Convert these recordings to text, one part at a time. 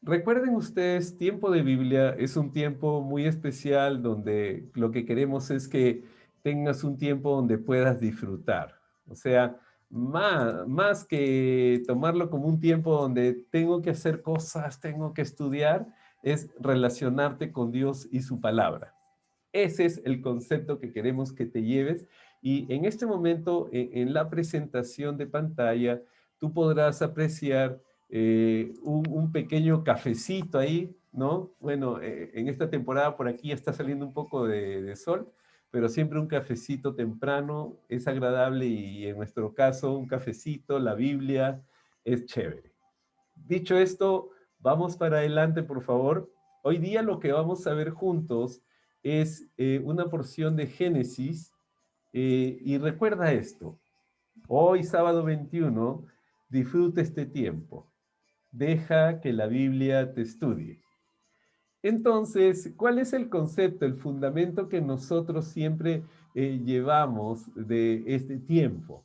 Recuerden ustedes, tiempo de Biblia es un tiempo muy especial donde lo que queremos es que tengas un tiempo donde puedas disfrutar. O sea, más que tomarlo como un tiempo donde tengo que hacer cosas, tengo que estudiar, es relacionarte con Dios y su palabra. Ese es el concepto que queremos que te lleves. Y en este momento, en la presentación de pantalla, tú podrás apreciar un pequeño cafecito ahí, ¿no? Bueno, en esta temporada por aquí está saliendo un poco de sol, pero siempre un cafecito temprano es agradable y en nuestro caso un cafecito, la Biblia, es chévere. Dicho esto, vamos para adelante, por favor. Hoy día lo que vamos a ver juntos es una porción de Génesis y recuerda esto. Hoy, sábado 21, disfruta este tiempo. Deja que la Biblia te estudie. Entonces, ¿cuál es el concepto, el fundamento que nosotros siempre llevamos de este tiempo?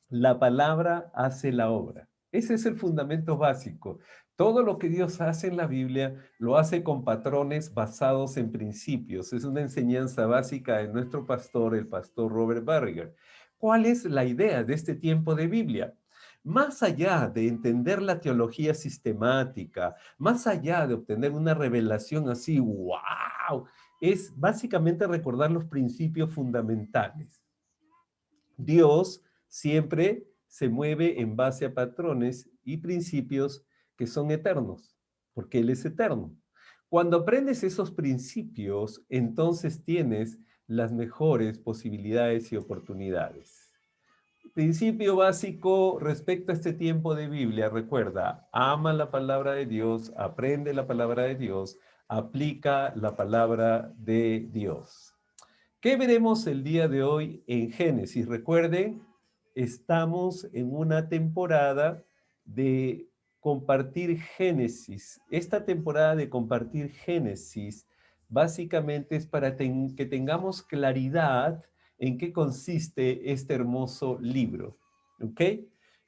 La palabra hace la obra. Ese es el fundamento básico. Todo lo que Dios hace en la Biblia lo hace con patrones basados en principios. Es una enseñanza básica de nuestro pastor, el pastor Robert Barriger. ¿Cuál es la idea de este tiempo de Biblia? Más allá de entender la teología sistemática, más allá de obtener una revelación así, wow, es básicamente recordar los principios fundamentales. Dios siempre se mueve en base a patrones y principios que son eternos, porque Él es eterno. Cuando aprendes esos principios, entonces tienes las mejores posibilidades y oportunidades. Principio básico respecto a este tiempo de Biblia, recuerda, ama la palabra de Dios, aprende la palabra de Dios, aplica la palabra de Dios. ¿Qué veremos el día de hoy en Génesis? Recuerden, estamos en una temporada de compartir Génesis. Esta temporada de compartir Génesis básicamente es para que tengamos claridad en qué consiste este hermoso libro. ¿Ok?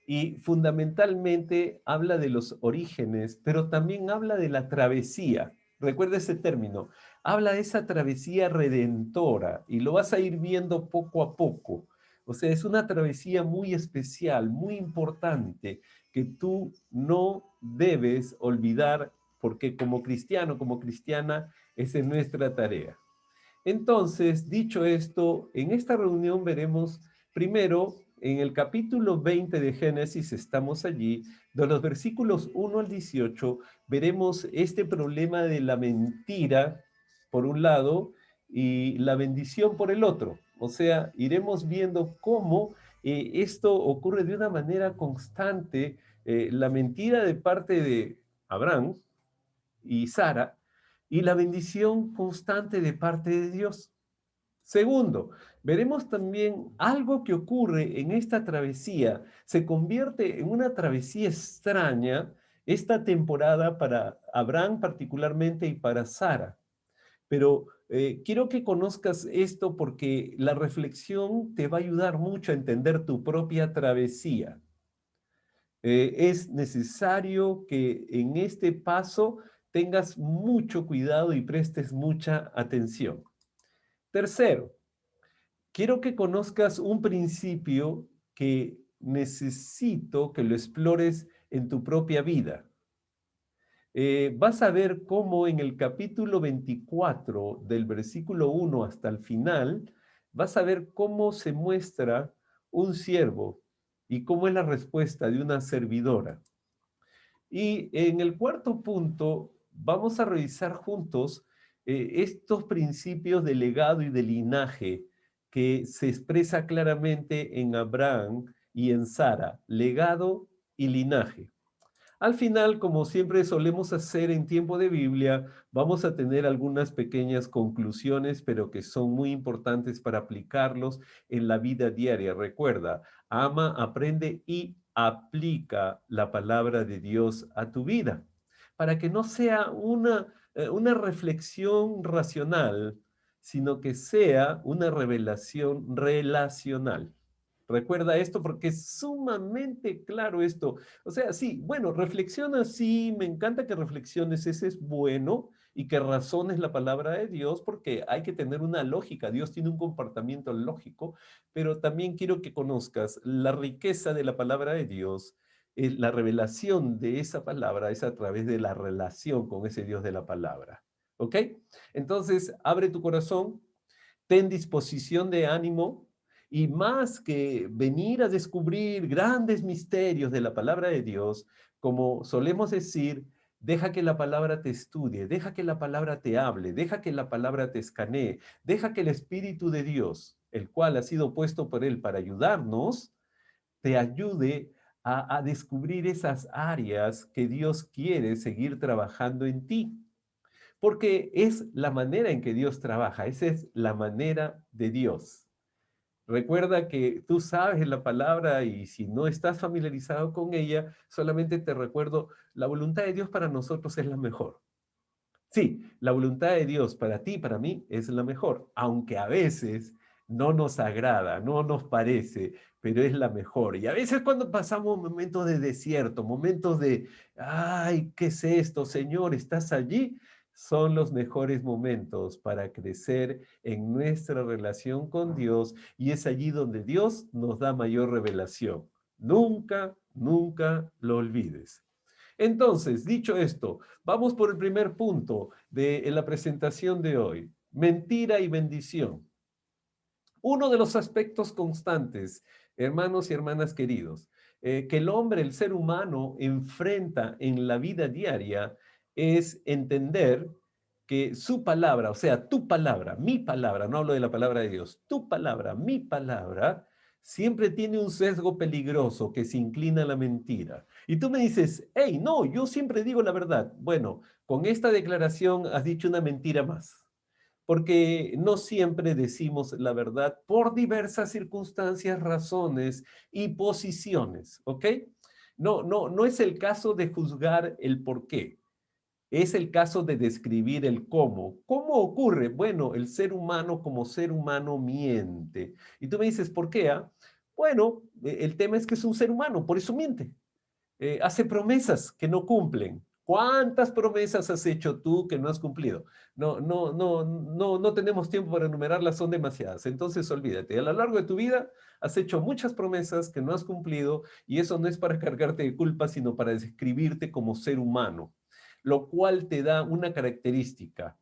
Y fundamentalmente habla de los orígenes, pero también habla de la travesía. Recuerda ese término, habla de esa travesía redentora y lo vas a ir viendo poco a poco. O sea, es una travesía muy especial, muy importante, que tú no debes olvidar porque como cristiano, como cristiana, esa es nuestra tarea. Entonces, dicho esto, en esta reunión veremos primero, en el capítulo 20 de Génesis, estamos allí, de los versículos 1 al 18, veremos este problema de la mentira, por un lado, y la bendición por el otro. O sea, iremos viendo cómo esto ocurre de una manera constante, la mentira de parte de Abraham y Sara, y la bendición constante de parte de Dios. Segundo, veremos también algo que ocurre en esta travesía. Se convierte en una travesía extraña esta temporada para Abraham particularmente y para Sara. Pero quiero que conozcas esto porque la reflexión te va a ayudar mucho a entender tu propia travesía. Es necesario que en este paso tengas mucho cuidado y prestes mucha atención. Tercero, quiero que conozcas un principio que necesito que lo explores en tu propia vida. Vas a ver cómo en el capítulo 24, del versículo 1 hasta el final, vas a ver cómo se muestra un siervo y cómo es la respuesta de una servidora. Y en el cuarto punto, vamos a revisar juntos estos principios de legado y de linaje que se expresa claramente en Abraham y en Sara, legado y linaje. Al final, como siempre solemos hacer en tiempo de Biblia, vamos a tener algunas pequeñas conclusiones, pero que son muy importantes para aplicarlos en la vida diaria. Recuerda, ama, aprende y aplica la palabra de Dios a tu vida, para que no sea una reflexión racional, sino que sea una revelación relacional. Recuerda esto porque es sumamente claro esto. O sea, sí, bueno, reflexiona, sí, me encanta que reflexiones, ese es bueno, y que razones la palabra de Dios, porque hay que tener una lógica. Dios tiene un comportamiento lógico, pero también quiero que conozcas la riqueza de la palabra de Dios. La revelación de esa palabra es a través de la relación con ese Dios de la palabra. ¿Ok? Entonces, abre tu corazón, ten disposición de ánimo y más que venir a descubrir grandes misterios de la palabra de Dios, como solemos decir, deja que la palabra te estudie, deja que la palabra te hable, deja que la palabra te escanee, deja que el Espíritu de Dios, el cual ha sido puesto por Él para ayudarnos, te ayude a descubrir esas áreas que Dios quiere seguir trabajando en ti. Porque es la manera en que Dios trabaja, esa es la manera de Dios. Recuerda que tú sabes la palabra y si no estás familiarizado con ella, solamente te recuerdo, la voluntad de Dios para nosotros es la mejor. Sí, la voluntad de Dios para ti, para mí, es la mejor, aunque a veces no nos agrada, no nos parece, pero es la mejor. Y a veces cuando pasamos momentos de desierto, momentos de, ay, ¿qué es esto, Señor? ¿Estás allí? Son los mejores momentos para crecer en nuestra relación con Dios y es allí donde Dios nos da mayor revelación. Nunca, nunca lo olvides. Entonces, dicho esto, vamos por el primer punto de la presentación de hoy. Mentira y bendición. Uno de los aspectos constantes, hermanos y hermanas queridos, que el hombre, el ser humano, enfrenta en la vida diaria es entender que su palabra, o sea, tu palabra, mi palabra, no hablo de la palabra de Dios, tu palabra, mi palabra, siempre tiene un sesgo peligroso que se inclina a la mentira. Y tú me dices, hey, no, yo siempre digo la verdad. Bueno, con esta declaración has dicho una mentira más porque no siempre decimos la verdad por diversas circunstancias, razones y posiciones, ¿ok? No es el caso de juzgar el por qué, es el caso de describir el cómo. ¿Cómo ocurre? Bueno, el ser humano como ser humano miente. Y tú me dices, ¿por qué? Ah? Bueno, el tema es que es un ser humano, por eso miente. Hace promesas que no cumplen. ¿Cuántas promesas has hecho tú que no has cumplido? No tenemos tiempo para enumerarlas, son demasiadas. Entonces, olvídate, a lo largo de tu vida has hecho muchas promesas que no has cumplido y eso no es para cargarte de culpa, sino para describirte como ser humano, lo cual te da una característica.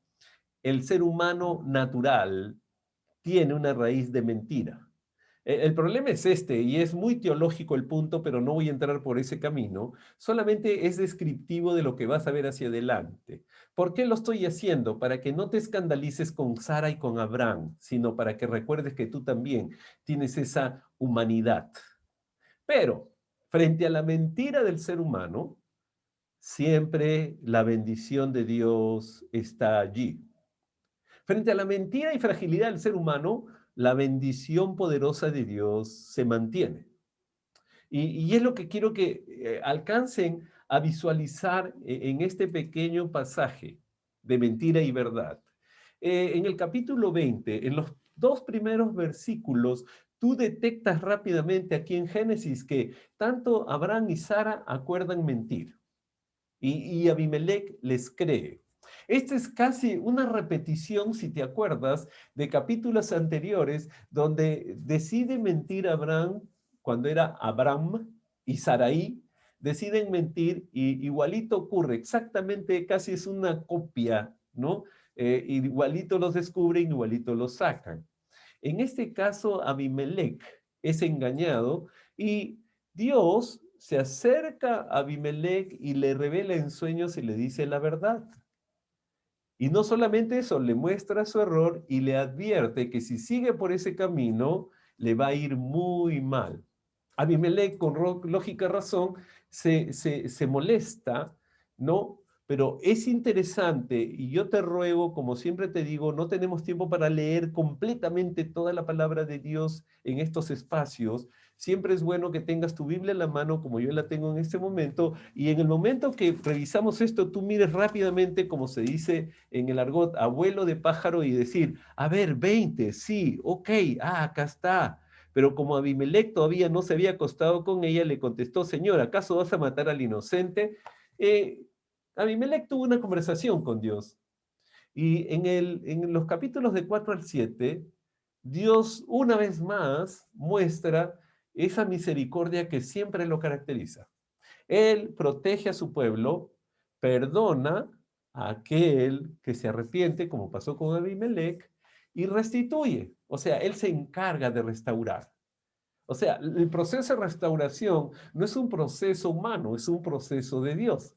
El ser humano natural tiene una raíz de mentira. El problema es este, y es muy teológico el punto, pero no voy a entrar por ese camino, solamente es descriptivo de lo que vas a ver hacia adelante. ¿Por qué lo estoy haciendo? Para que no te escandalices con Sara y con Abraham, sino para que recuerdes que tú también tienes esa humanidad. Pero, frente a la mentira del ser humano, siempre la bendición de Dios está allí. Frente a la mentira y fragilidad del ser humano, la bendición poderosa de Dios se mantiene. Y es lo que quiero que alcancen a visualizar en este pequeño pasaje de mentira y verdad. En el capítulo 20, en los dos primeros versículos, tú detectas rápidamente aquí en Génesis que tanto Abraham y Sara acuerdan mentir y Abimelech les cree. Esta es casi una repetición, si te acuerdas, de capítulos anteriores donde decide mentir Abraham cuando era Abram y Sarai, deciden mentir y igualito ocurre, exactamente casi es una copia, ¿no? Igualito los descubren, igualito los sacan. En este caso, Abimelech es engañado y Dios se acerca a Abimelech y le revela en sueños y le dice la verdad. Y no solamente eso, le muestra su error y le advierte que si sigue por ese camino, le va a ir muy mal. Abimelech, con lógica razón, se molesta, ¿no? Pero es interesante y yo te ruego, como siempre te digo, no tenemos tiempo para leer completamente toda la palabra de Dios en estos espacios. Siempre es bueno que tengas tu Biblia en la mano, como yo la tengo en este momento, y en el momento que revisamos esto, tú mires rápidamente, como se dice en el argot, abuelo de pájaro y decir, a ver, 20, sí, ok, acá está. Pero como Abimelec todavía no se había acostado con ella, le contestó, Señor, ¿acaso vas a matar al inocente? Eh, Abimelec tuvo una conversación con Dios. Y en los capítulos de 4 al 7, Dios una vez más muestra esa misericordia que siempre lo caracteriza. Él protege a su pueblo, perdona a aquel que se arrepiente, como pasó con Abimelec, y restituye. O sea, él se encarga de restaurar. O sea, el proceso de restauración no es un proceso humano, es un proceso de Dios.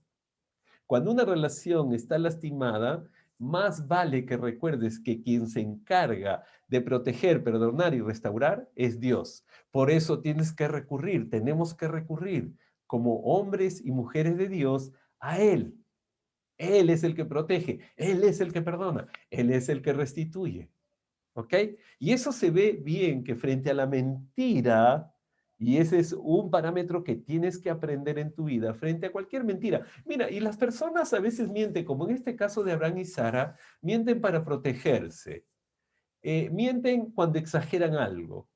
Cuando una relación está lastimada, más vale que recuerdes que quien se encarga de proteger, perdonar y restaurar es Dios. Por eso tienes que recurrir, tenemos que recurrir como hombres y mujeres de Dios a Él. Él es el que protege, Él es el que perdona, Él es el que restituye. ¿Ok? Y eso se ve bien que frente a la mentira, y ese es un parámetro que tienes que aprender en tu vida, frente a cualquier mentira. Mira, y las personas a veces mienten, como en este caso de Abraham y Sara, mienten para protegerse. Mienten cuando exageran algo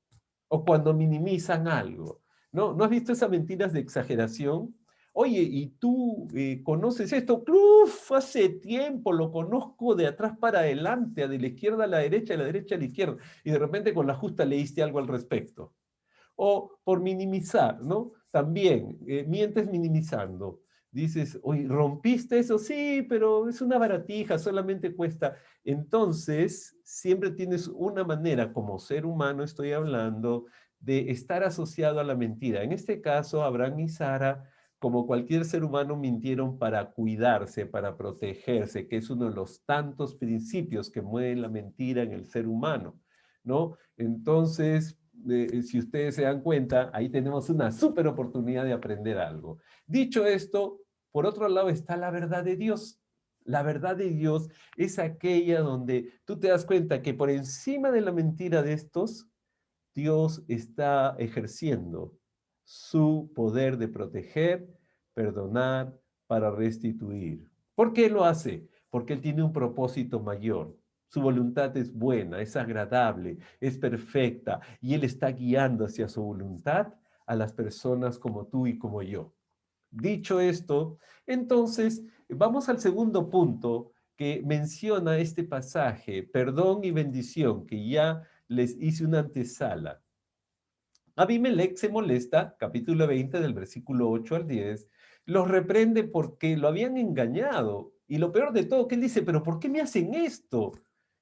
o cuando minimizan algo. ¿No? ¿No has visto esas mentiras de exageración? Oye, ¿y tú conoces esto? ¡Uf! Hace tiempo lo conozco de atrás para adelante, de la izquierda a la derecha, de la derecha a la izquierda, y de repente con la justa leíste algo al respecto. O por minimizar, ¿no? También mientes minimizando. Dices, oye, ¿rompiste eso? Sí, pero es una baratija, solamente cuesta. Entonces, siempre tienes una manera, como ser humano estoy hablando, de estar asociado a la mentira. En este caso, Abraham y Sara, como cualquier ser humano, mintieron para cuidarse, para protegerse, que es uno de los tantos principios que mueven la mentira en el ser humano, ¿no? Entonces, si ustedes se dan cuenta, ahí tenemos una súper oportunidad de aprender algo. Dicho esto, por otro lado está la verdad de Dios. La verdad de Dios es aquella donde tú te das cuenta que por encima de la mentira de estos, Dios está ejerciendo su poder de proteger, perdonar, para restituir. ¿Por qué lo hace? Porque Él tiene un propósito mayor. Su voluntad es buena, es agradable, es perfecta y Él está guiando hacia su voluntad a las personas como tú y como yo. Dicho esto, entonces vamos al segundo punto que menciona este pasaje, perdón y bendición, que ya les hice una antesala. Abimelec se molesta, capítulo 20 del versículo 8 al 10, los reprende porque lo habían engañado. Y lo peor de todo, que él dice, pero ¿por qué me hacen esto?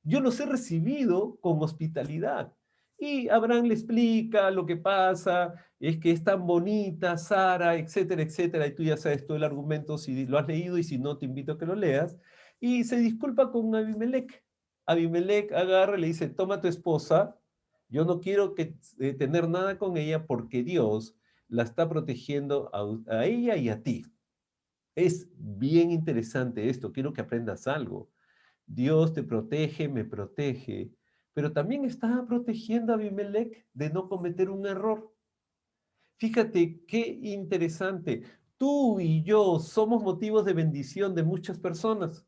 Yo los he recibido con hospitalidad. Y Abraham le explica lo que pasa, es que es tan bonita Sara, etcétera, etcétera. Y tú ya sabes todo el argumento si lo has leído y si no, te invito a que lo leas. Y se disculpa con Abimelec. Abimelec agarra y le dice, toma a tu esposa, yo no quiero tener nada con ella porque Dios la está protegiendo a ella y a ti. Es bien interesante esto, quiero que aprendas algo. Dios te protege, me protege, pero también está protegiendo a Abimelec de no cometer un error. Fíjate qué interesante. Tú y yo somos motivos de bendición de muchas personas.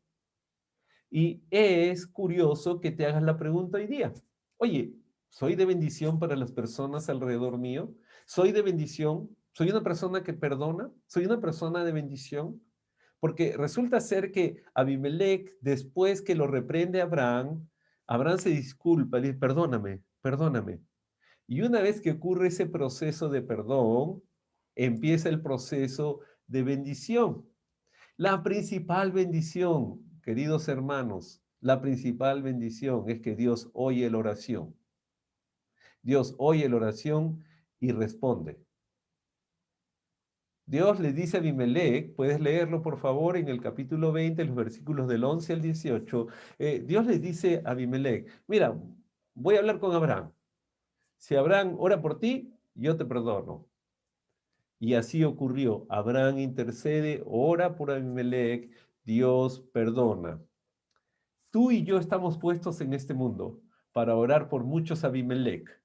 Y es curioso que te hagas la pregunta hoy día. Oye, ¿soy de bendición para las personas alrededor mío? ¿Soy de bendición? ¿Soy una persona que perdona? ¿Soy una persona de bendición? Porque resulta ser que Abimelec, después que lo reprende a Abraham, Abraham se disculpa, le dice, perdóname, perdóname. Y una vez que ocurre ese proceso de perdón, empieza el proceso de bendición. La principal bendición, queridos hermanos, la principal bendición es que Dios oye la oración. Dios oye la oración y responde. Dios le dice a Abimelec, puedes leerlo por favor en el capítulo 20, los versículos del 11 al 18. Dios le dice a Abimelec, mira, voy a hablar con Abraham. Si Abraham ora por ti, yo te perdono. Y así ocurrió. Abraham intercede, ora por Abimelec, Dios perdona. Tú y yo estamos puestos en este mundo para orar por muchos Abimelec,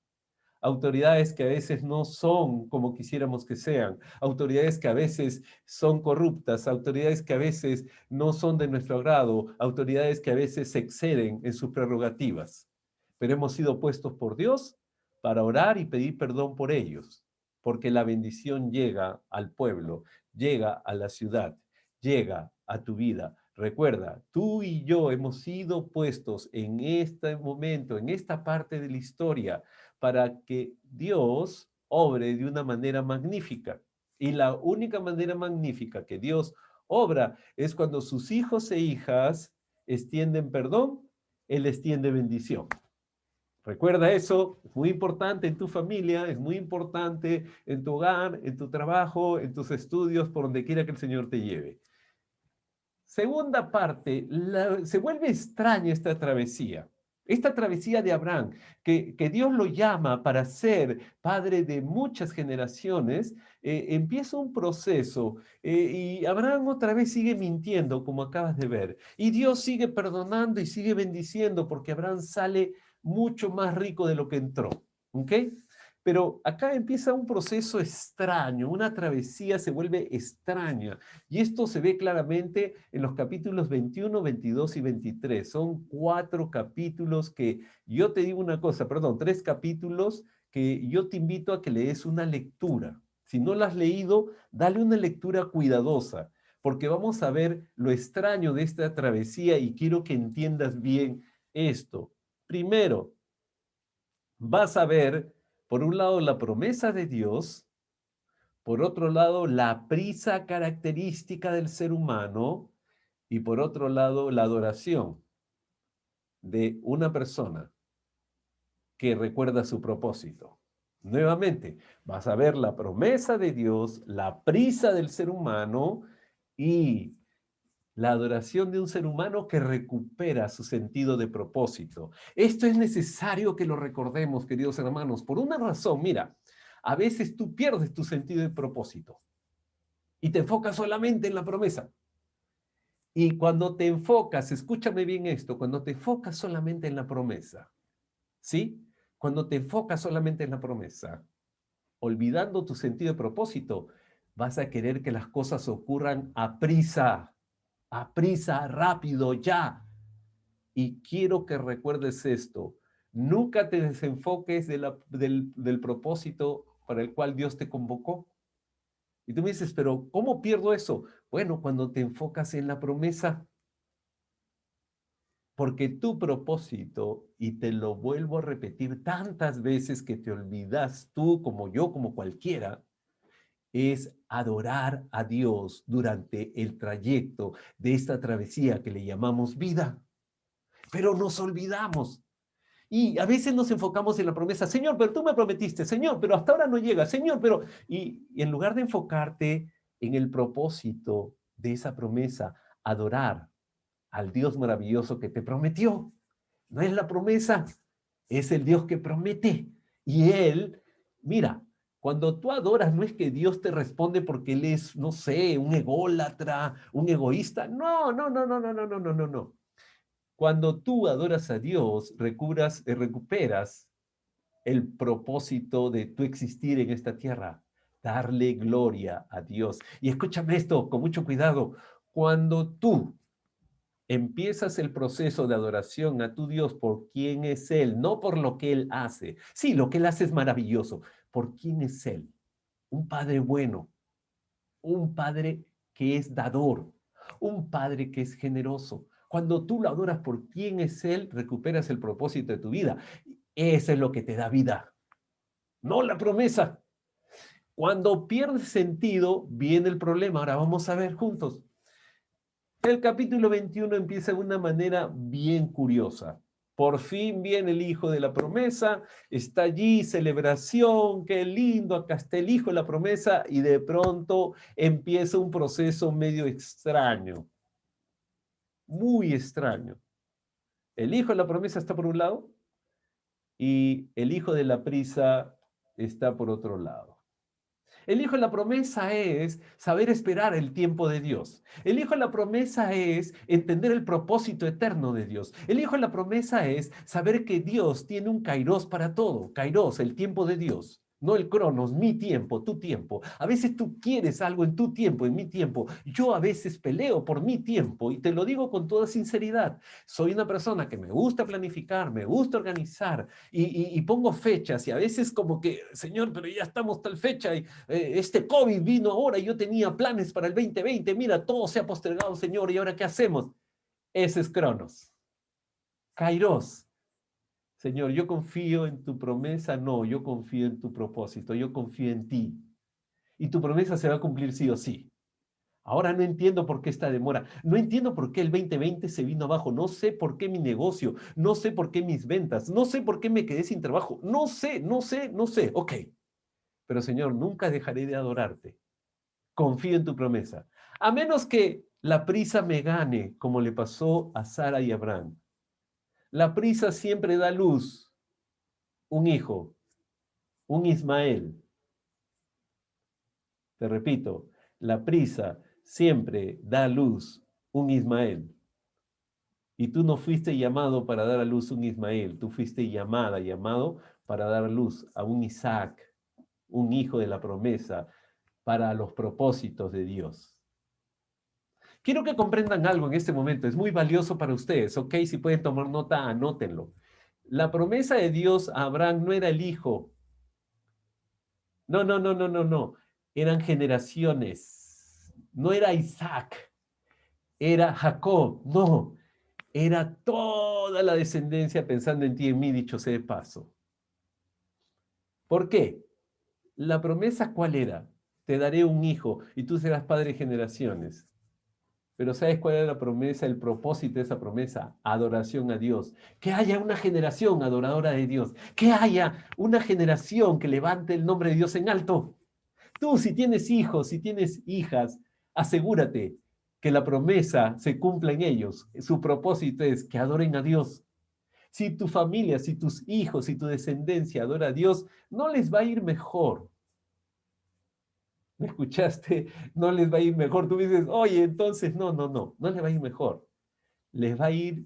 autoridades que a veces no son como quisiéramos que sean, autoridades que a veces son corruptas, autoridades que a veces no son de nuestro agrado, autoridades que a veces se exceden en sus prerrogativas. Pero hemos sido puestos por Dios para orar y pedir perdón por ellos, porque la bendición llega al pueblo, llega a la ciudad, llega a tu vida. Recuerda, tú y yo hemos sido puestos en este momento, en esta parte de la historia, para que Dios obre de una manera magnífica. Y la única manera magnífica que Dios obra es cuando sus hijos e hijas extienden perdón, Él extiende bendición. Recuerda eso, es muy importante en tu familia, es muy importante en tu hogar, en tu trabajo, en tus estudios, por donde quiera que el Señor te lleve. Segunda parte, se vuelve extraña esta travesía de Abraham, que Dios lo llama para ser padre de muchas generaciones, empieza un proceso y Abraham otra vez sigue mintiendo, como acabas de ver, y Dios sigue perdonando y sigue bendiciendo porque Abraham sale mucho más rico de lo que entró, ¿ok? Pero acá empieza un proceso extraño, una travesía se vuelve extraña. Y esto se ve claramente en los capítulos 21, 22 y 23. Son 4 capítulos que yo te digo una cosa, perdón, 3 capítulos que yo te invito a que lees una lectura. Si no la has leído, dale una lectura cuidadosa, porque vamos a ver lo extraño de esta travesía y quiero que entiendas bien esto. Primero, vas a ver, por un lado, la promesa de Dios, por otro lado, la prisa característica del ser humano y por otro lado, la adoración de una persona que recuerda su propósito. Nuevamente, vas a ver la promesa de Dios, la prisa del ser humano y la adoración de un ser humano que recupera su sentido de propósito. Esto es necesario que lo recordemos, queridos hermanos, por una razón. Mira, a veces tú pierdes tu sentido de propósito y te enfocas solamente en la promesa. Y cuando te enfocas, escúchame bien esto, cuando te enfocas solamente en la promesa, ¿sí? Cuando te enfocas solamente en la promesa, olvidando tu sentido de propósito, vas a querer que las cosas ocurran a prisa, rápido, ya. Y quiero que recuerdes esto, nunca te desenfoques del propósito para el cual Dios te convocó. Y tú me dices, pero ¿cómo pierdo eso? Bueno, cuando te enfocas en la promesa, porque tu propósito, y te lo vuelvo a repetir tantas veces que te olvidas tú, como yo, como cualquiera, es adorar a Dios durante el trayecto de esta travesía que le llamamos vida. Pero nos olvidamos. Y a veces nos enfocamos en la promesa, Señor, pero tú me prometiste, Señor, pero hasta ahora no llega, Señor, pero... Y en lugar de enfocarte en el propósito de esa promesa, adorar al Dios maravilloso que te prometió. No es la promesa, es el Dios que promete. Y Él, mira, cuando tú adoras, no es que Dios te responde porque Él es, no sé, un ególatra, un egoísta. No, no, no, no, no, no, no, no, no, no. Cuando tú adoras a Dios, recuperas el propósito de tu existir en esta tierra, darle gloria a Dios. Y escúchame esto con mucho cuidado. Cuando tú empiezas el proceso de adoración a tu Dios por quién es Él, no por lo que Él hace. Sí, lo que Él hace es maravilloso. ¿Por quién es Él? Un Padre bueno, un Padre que es dador, un Padre que es generoso. Cuando tú lo adoras por quién es Él, recuperas el propósito de tu vida. Eso es lo que te da vida, no la promesa. Cuando pierdes sentido, viene el problema. Ahora vamos a ver juntos. El capítulo 21 empieza de una manera bien curiosa. Por fin viene el hijo de la promesa, está allí, celebración, qué lindo, acá está el hijo de la promesa, y de pronto empieza un proceso medio extraño, muy extraño. El hijo de la promesa está por un lado y el hijo de la prisa está por otro lado. El hijo de la promesa es saber esperar el tiempo de Dios. El hijo de la promesa es entender el propósito eterno de Dios. El hijo de la promesa es saber que Dios tiene un kairos para todo. Kairos, el tiempo de Dios. no el cronos, mi tiempo, tu tiempo. A veces tú quieres algo en tu tiempo, en mi tiempo. Yo a veces peleo por mi tiempo y te lo digo con toda sinceridad. Soy una persona que me gusta planificar, me gusta organizar y pongo fechas y a veces como que, Señor, pero ya estamos tal fecha y este COVID vino ahora y yo tenía planes para el 2020. Mira, todo se ha postergado, Señor, ¿y ahora qué hacemos? Ese es cronos. Kairos. Señor, yo confío en tu promesa, no, yo confío en tu propósito, yo confío en ti. Y tu promesa se va a cumplir sí o sí. Ahora no entiendo por qué esta demora, no entiendo por qué el 2020 se vino abajo, no sé por qué mi negocio, no sé por qué mis ventas, no sé por qué me quedé sin trabajo, no sé, ok. Pero Señor, nunca dejaré de adorarte. Confío en tu promesa. A menos que la prisa me gane, como le pasó a Sara y Abraham. La prisa siempre da luz, un hijo, un Ismael. Te repito, la prisa siempre da luz, un Ismael. Y tú no fuiste llamado para dar a luz un Ismael, tú fuiste llamado para dar a luz a un Isaac, un hijo de la promesa, para los propósitos de Dios. Quiero que comprendan algo en este momento, es muy valioso para ustedes, ¿ok? Si pueden tomar nota, anótenlo. La promesa de Dios a Abraham no era el hijo. No. Eran generaciones. No era Isaac, era Jacob. No, era toda la descendencia pensando en ti y en mí, dicho sea de paso. ¿Por qué? La promesa, ¿cuál era? Te daré un hijo y tú serás padre de generaciones. Pero ¿sabes cuál era la promesa, el propósito de esa promesa? Adoración a Dios. Que haya una generación adoradora de Dios. Que haya una generación que levante el nombre de Dios en alto. Tú, si tienes hijos, si tienes hijas, asegúrate que la promesa se cumpla en ellos. Su propósito es que adoren a Dios. Si tu familia, si tus hijos, si tu descendencia adora a Dios, no les va a ir mejor. ¿Me escuchaste? No les va a ir mejor. Tú dices, oye, entonces, no les va a ir mejor. Les va a ir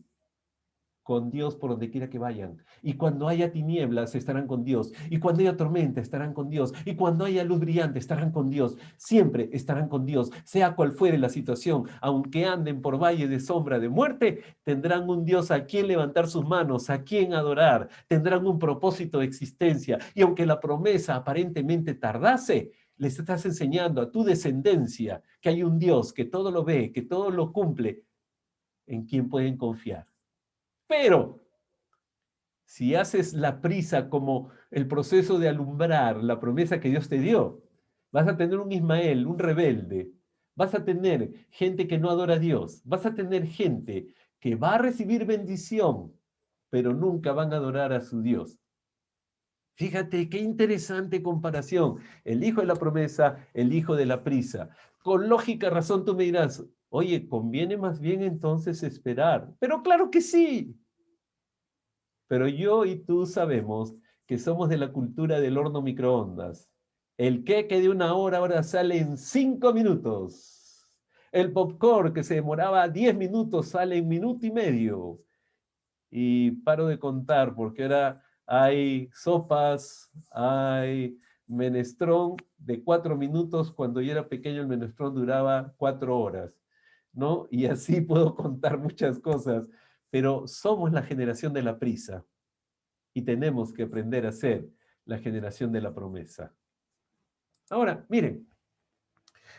con Dios por donde quiera que vayan. Y cuando haya tinieblas, estarán con Dios. Y cuando haya tormenta, estarán con Dios. Y cuando haya luz brillante, estarán con Dios. Siempre estarán con Dios. Sea cual fuere la situación, aunque anden por valle de sombra de muerte, tendrán un Dios a quien levantar sus manos, a quien adorar. Tendrán un propósito de existencia. Y aunque la promesa aparentemente tardase, les estás enseñando a tu descendencia que hay un Dios que todo lo ve, que todo lo cumple, en quien pueden confiar. Pero si haces la prisa como el proceso de alumbrar la promesa que Dios te dio, vas a tener un Ismael, un rebelde. Vas a tener gente que no adora a Dios. Vas a tener gente que va a recibir bendición, pero nunca van a adorar a su Dios. Fíjate qué interesante comparación. El hijo de la promesa, el hijo de la prisa. Con lógica razón tú me dirás, oye, conviene más bien entonces esperar. Pero claro que sí. Pero yo y tú sabemos que somos de la cultura del horno microondas. El queque de 1 hora ahora sale en 5 minutos. El popcorn que se demoraba 10 minutos sale en minuto y medio. Y paro de contar porque ahora hay sopas, hay menestrón de 4 minutos. Cuando yo era pequeño el menestrón duraba 4 horas, ¿no? Y así puedo contar muchas cosas. Pero somos la generación de la prisa y tenemos que aprender a ser la generación de la promesa. Ahora, miren,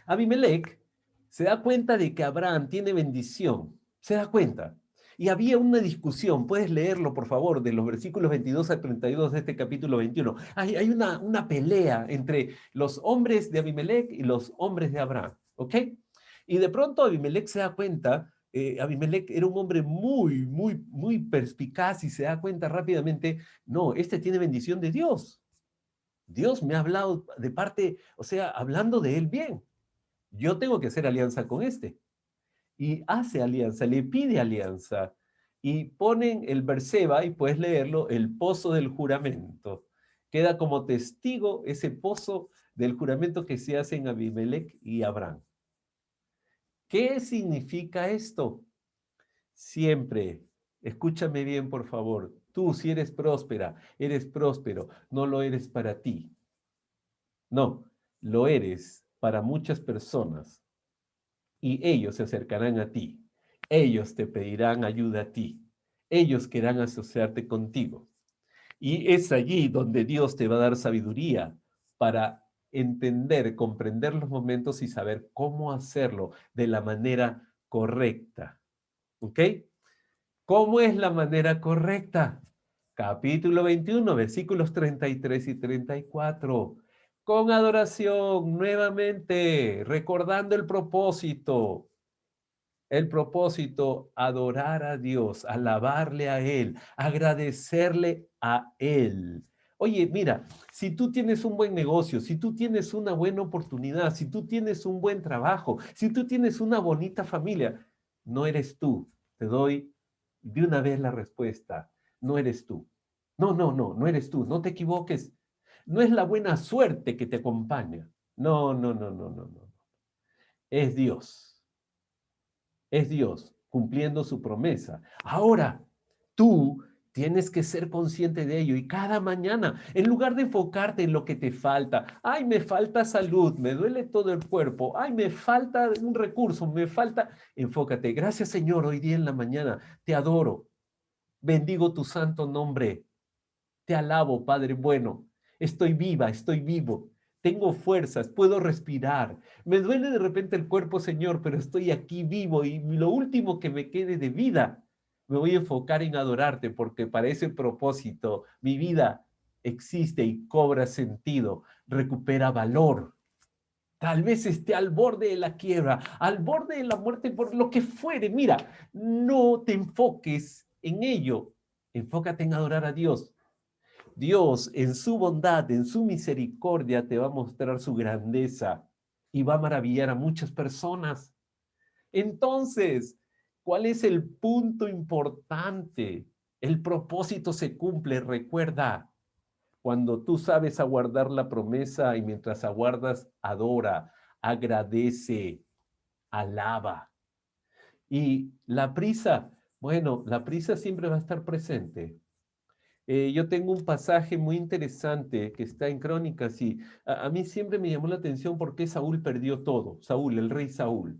Abimelech se da cuenta de que Abraham tiene bendición, se da cuenta. Y había una discusión, puedes leerlo por favor, de los versículos 22 al 32 de este capítulo 21. Hay una pelea entre los hombres de Abimelech y los hombres de Abraham, ¿ok? Y de pronto Abimelech se da cuenta, Abimelech era un hombre muy perspicaz y se da cuenta rápidamente, no, este tiene bendición de Dios. Dios me ha hablado de parte, o sea, hablando de él bien. Yo tengo que hacer alianza con este. Y hace alianza, le pide alianza. Y ponen el Berseba, y puedes leerlo, el pozo del juramento. Queda como testigo ese pozo del juramento que se hace en Abimelech y Abraham. ¿Qué significa esto? Siempre, escúchame bien por favor, tú si eres próspera, eres próspero, no lo eres para ti. No, lo eres para muchas personas y ellos se acercarán a ti. Ellos te pedirán ayuda a ti. Ellos querrán asociarte contigo. Y es allí donde Dios te va a dar sabiduría para entender, comprender los momentos y saber cómo hacerlo de la manera correcta. ¿Ok? ¿Cómo es la manera correcta? Capítulo 21, versículos 33 y 34. Con adoración, nuevamente, recordando el propósito. El propósito, adorar a Dios, alabarle a Él, agradecerle a Él. Oye, mira, si tú tienes un buen negocio, si tú tienes una buena oportunidad, si tú tienes un buen trabajo, si tú tienes una bonita familia, no eres tú. Te doy de una vez la respuesta. No eres tú. No, no, no, no eres tú. No te equivoques. No es la buena suerte que te acompaña. No, no, no, no, no, no. Es Dios. Es Dios cumpliendo su promesa. Ahora, tú tienes que ser consciente de ello y cada mañana, en lugar de enfocarte en lo que te falta, ay, me falta salud, me duele todo el cuerpo, ay, me falta un recurso, me falta, enfócate. Gracias, Señor, hoy día en la mañana te adoro, bendigo tu santo nombre, te alabo, Padre bueno, estoy viva, estoy vivo. Tengo fuerzas, puedo respirar. Me duele de repente el cuerpo, Señor, pero estoy aquí vivo y lo último que me quede de vida, me voy a enfocar en adorarte porque para ese propósito mi vida existe y cobra sentido, recupera valor. Tal vez esté al borde de la quiebra, al borde de la muerte, por lo que fuere. Mira, no te enfoques en ello. Enfócate en adorar a Dios. Dios, en su bondad, en su misericordia, te va a mostrar su grandeza y va a maravillar a muchas personas. Entonces, ¿cuál es el punto importante? El propósito se cumple, recuerda, cuando tú sabes aguardar la promesa y mientras aguardas, adora, agradece, alaba. Y la prisa, bueno, la prisa siempre va a estar presente. Yo tengo un pasaje muy interesante que está en Crónicas y a mí siempre me llamó la atención porque Saúl perdió todo, Saúl, el rey Saúl.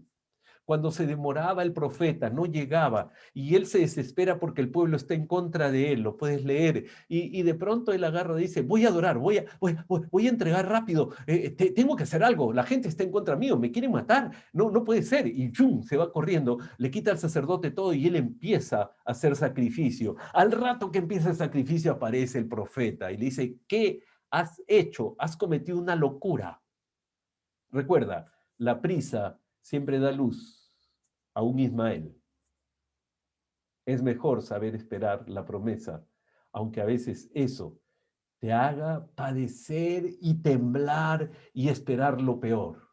Cuando se demoraba el profeta, no llegaba y él se desespera porque el pueblo está en contra de él, lo puedes leer. Y de pronto él agarra y dice, voy a adorar, voy a entregar rápido, tengo que hacer algo, la gente está en contra mío, me quieren matar, no, no puede ser. Y ¡chum! Se va corriendo, le quita al sacerdote todo y él empieza a hacer sacrificio. Al rato que empieza el sacrificio aparece el profeta y le dice, ¿qué has hecho? Has cometido una locura. Recuerda, la prisa siempre da luz a un Ismael. Es mejor saber esperar la promesa, aunque a veces eso te haga padecer y temblar y esperar lo peor.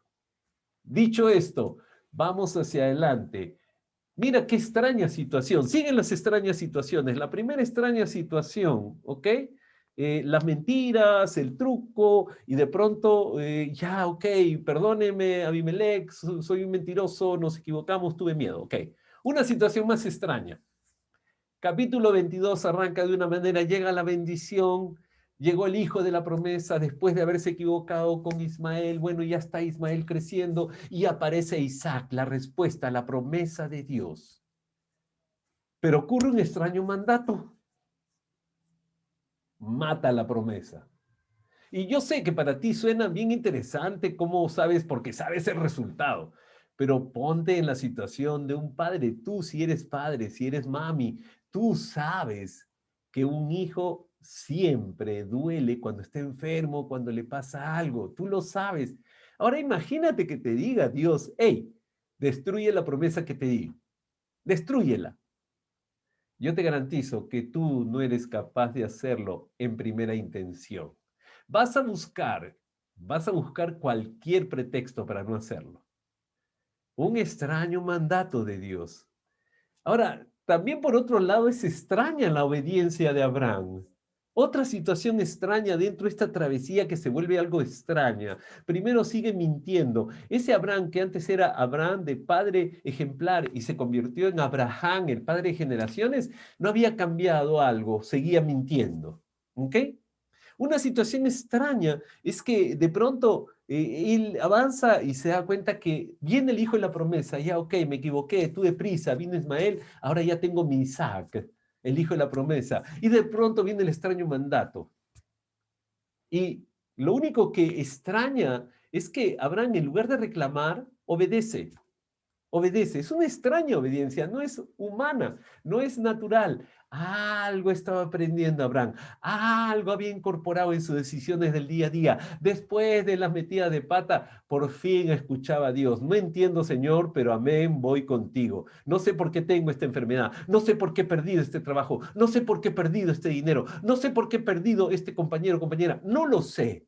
Dicho esto, vamos hacia adelante. Mira qué extraña situación. Siguen las extrañas situaciones. La primera extraña situación, ¿ok? Las mentiras, el truco, y de pronto, ya, ok, perdóneme, Abimelech, soy un mentiroso, nos equivocamos, tuve miedo, ok. Una situación más extraña. Capítulo 22 arranca de una manera, llega la bendición, llegó el hijo de la promesa después de haberse equivocado con Ismael, bueno, ya está Ismael creciendo y aparece Isaac, la respuesta a la promesa de Dios. Pero ocurre un extraño mandato, mata la promesa. Y yo sé que para ti suena bien interesante cómo sabes, porque sabes el resultado, pero ponte en la situación de un padre. Tú, si eres padre, si eres mami, tú sabes que un hijo siempre duele cuando está enfermo, cuando le pasa algo. Tú lo sabes. Ahora imagínate que te diga Dios, hey, destruye la promesa que te di. Destrúyela. Yo te garantizo que tú no eres capaz de hacerlo en primera intención. Vas a buscar, vas a buscar cualquier pretexto para no hacerlo. Un extraño mandato de Dios. Ahora, también por otro lado es extraña la obediencia de Abraham. Otra situación extraña dentro de esta travesía que se vuelve algo extraña. Primero sigue mintiendo. Ese Abraham que antes era Abraham de padre ejemplar y se convirtió en Abraham, el padre de generaciones, no había cambiado algo, seguía mintiendo. ¿Ok? Una situación extraña es que de pronto él avanza y se da cuenta que viene el hijo de la promesa. Ya, ok, me equivoqué, tuve prisa, vino Ismael, ahora ya tengo mi Isaac, el hijo de la promesa. Y de pronto viene el extraño mandato. Y lo único que extraña es que Abraham, en lugar de reclamar, obedece. Obedece. Es una extraña obediencia, no es humana, no es natural. Algo estaba aprendiendo Abraham, algo había incorporado en sus decisiones del día a día. Después de las metidas de pata, por fin escuchaba a Dios. No entiendo, Señor, pero amén, voy contigo. No sé por qué tengo esta enfermedad, no sé por qué he perdido este trabajo, no sé por qué he perdido este dinero, no sé por qué he perdido este compañero o compañera, no lo sé,